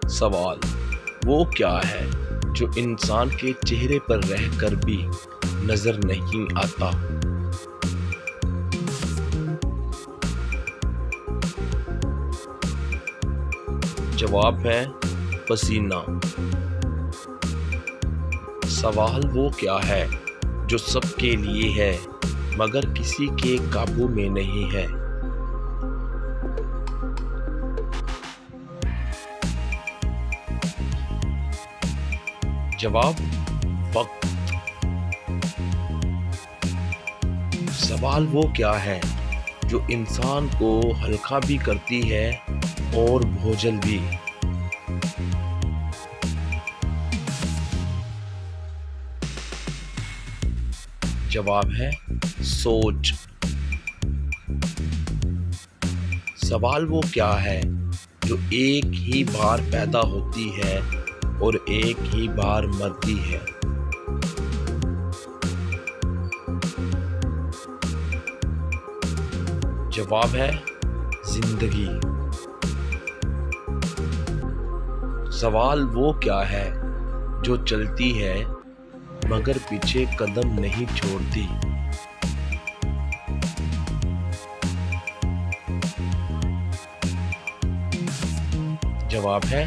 सवाल वो क्या है जो इंसान के चेहरे पर रहकर भी नजर नहीं आता? जवाब है पसीना। सवाल वो क्या है जो सबके लिए है मगर किसी के काबू में नहीं है? जवाब वक्त। सवाल वो क्या है जो इंसान को हल्का भी करती है और बोझल भी? जवाब है सोच। सवाल वो क्या है जो एक ही बार पैदा होती है और एक ही बार मरती है? जवाब है जिंदगी। सवाल वो क्या है जो चलती है मगर पीछे कदम नहीं छोड़ती? जवाब है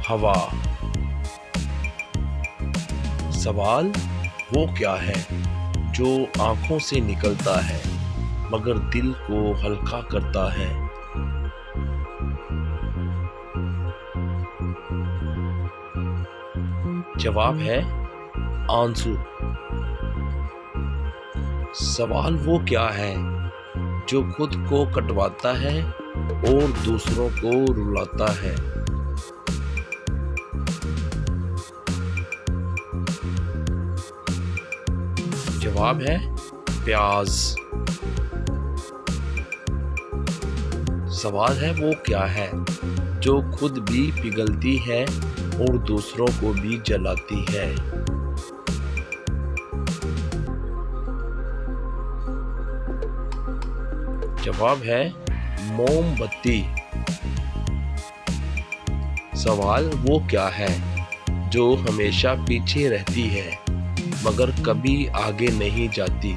हवा। सवाल वो क्या है जो आंखों से निकलता है मगर दिल को हल्का करता है? जवाब है आंसू। सवाल वो क्या है जो खुद को कटवाता है और दूसरों को रुलाता है? जवाब है प्याज। सवाल है वो क्या है जो खुद भी पिघलती है और दूसरों को भी जलाती है? जवाब है मोमबत्ती। सवाल वो क्या है जो हमेशा पीछे रहती है मगर कभी आगे नहीं जाती?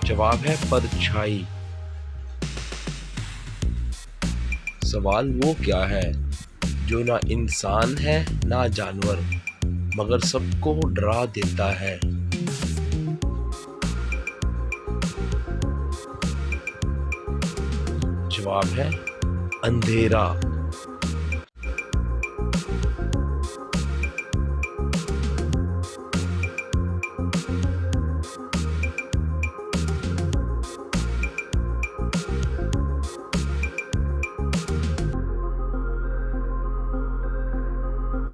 जवाब है परछाई। सवाल वो क्या है जो ना इंसान है ना जानवर मगर सबको डरा देता है? जवाब है अंधेरा।